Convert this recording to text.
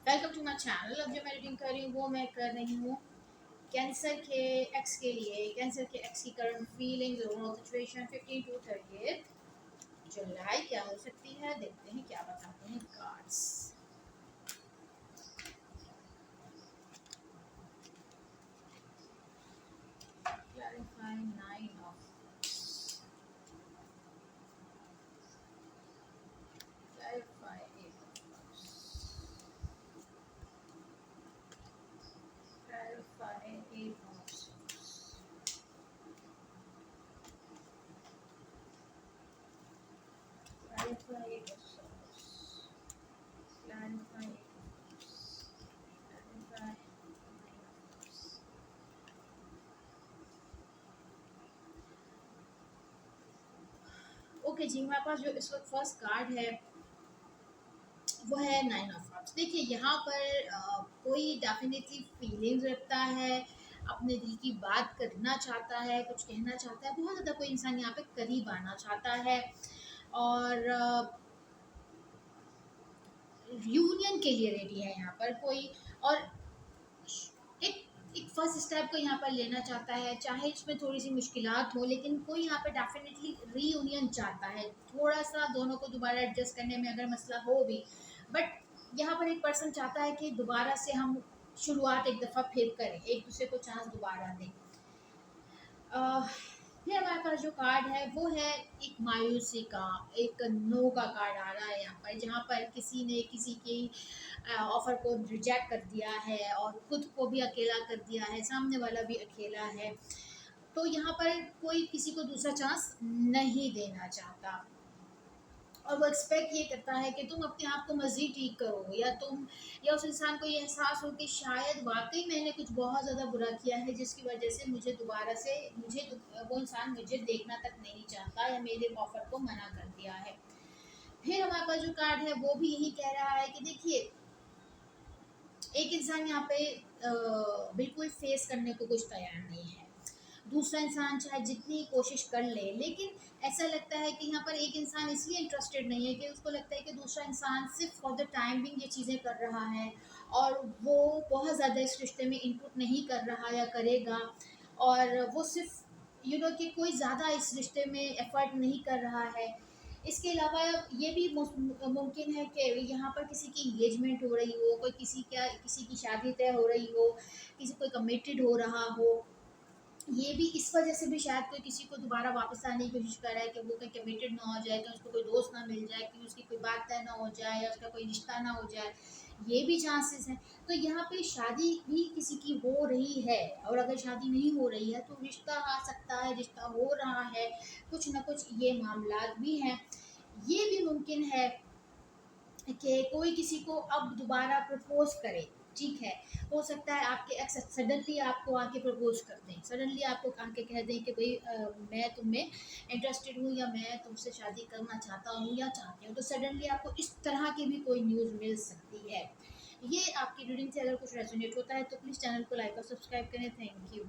Welcome to my channel. अब जो मैं रीडिंग कर रही हूँ वो मैं कर रही हूँ कैंसर के एक्स के लिए। कैंसर के एक्स की करंट फीलिंग्स और सिचुएशन 15 टू 30 जुलाई क्या हो सकती है, देखते हैं क्या बताते हैं cards. Clarify 9 of clarify 8 of clarify 8 of clarify 8 of swords, clarify 8 of cups, clarify 9 of cups। Okay जी, हमारे पास जो इस वक्त फर्स्ट कार्ड है वो है 9 ऑफ कप्स। देखिए यहाँ पर कोई डेफिनेटली फीलिंग्स रखता है, अपने दिल की बात करना चाहता है, कुछ कहना चाहता है, बहुत ज़्यादा कोई इंसान यहाँ पे करीब आना चाहता है और यूनियन के लिए रेडी है यहाँ पर कोई। और एक एक फर्स्ट स्टेप को यहाँ पर लेना चाहता है, चाहे इसमें थोड़ी सी मुश्किलात हो, लेकिन कोई यहाँ पे डेफिनेटली रीयूनियन चाहता है। थोड़ा सा दोनों को दोबारा एडजस्ट करने में अगर मसला हो भी, बट यहाँ पर एक पर्सन चाहता है कि दोबारा से हम शुरुआत एक दफ़ा फिर करें, एक दूसरे को चांस दोबारा दें। फिर हमारे पास जो कार्ड है वो है एक मायूसी का, एक नो का कार्ड आ रहा है यहाँ पर, जहाँ पर किसी ने किसी की ऑफ़र को रिजेक्ट कर दिया है और खुद को भी अकेला कर दिया है, सामने वाला भी अकेला है। तो यहाँ पर कोई किसी को दूसरा चांस नहीं देना चाहता और वो एक्सपेक्ट ये करता है कि तुम अपने आप को मज़ीद ठीक करो, या उस इंसान को ये एहसास हो कि शायद वाकई मैंने कुछ बहुत ज़्यादा बुरा किया है जिसकी वजह से मुझे दोबारा से वो इंसान मुझे देखना तक नहीं चाहता या मेरे ऑफ़र को मना कर दिया है। फिर हमारे पास जो कार्ड है वो भी यही कह रहा है कि देखिए एक इंसान यहाँ पे बिल्कुल फेस करने को कुछ तैयार नहीं है। दूसरा इंसान चाहे जितनी कोशिश कर ले, लेकिन ऐसा लगता है कि यहाँ पर एक इंसान इसलिए इंटरेस्टेड नहीं है कि उसको लगता है कि दूसरा इंसान सिर्फ फॉर द टाइम बिंग ये चीज़ें कर रहा है और वो बहुत ज़्यादा इस रिश्ते में इनपुट नहीं कर रहा या करेगा, और वो सिर्फ कि कोई ज़्यादा इस रिश्ते में एफर्ट नहीं कर रहा है। इसके अलावा ये भी मुमकिन है कि यहाँ पर किसी की इंगेजमेंट हो रही हो, किसी की शादी तय हो रही हो, किसी कोई कमिटेड हो रहा हो। ये भी इस वजह से भी शायद कोई किसी को दोबारा वापस आने की कोशिश कर रहा है कि वो कहीं कमिटेड ना हो जाए, कि उसको कोई दोस्त ना मिल जाए, कि उसकी कोई बात तय ना हो जाए या उसका कोई रिश्ता ना हो जाए। ये भी चांसेस हैं। तो यहाँ पे शादी भी किसी की हो रही है, और अगर शादी नहीं हो रही है तो रिश्ता आ सकता है, रिश्ता हो रहा है, कुछ ना कुछ ये मामलात भी हैं। ये भी मुमकिन है कि कोई किसी को अब दोबारा प्रपोज करे। ठीक है, हो सकता है आपके एक्स सडनली आपको आके प्रपोज कर दें, सडनली आपको आके कह दें कि भाई मैं तुम्हें इंटरेस्टेड हूँ या मैं तुमसे शादी करना चाहता हूँ या चाहती हूँ। तो सडनली आपको इस तरह की भी कोई न्यूज़ मिल सकती है। ये आपकी रीडिंग से अगर कुछ रेजोनेट होता है तो प्लीज़ चैनल को लाइक और सब्सक्राइब करें। Thank you.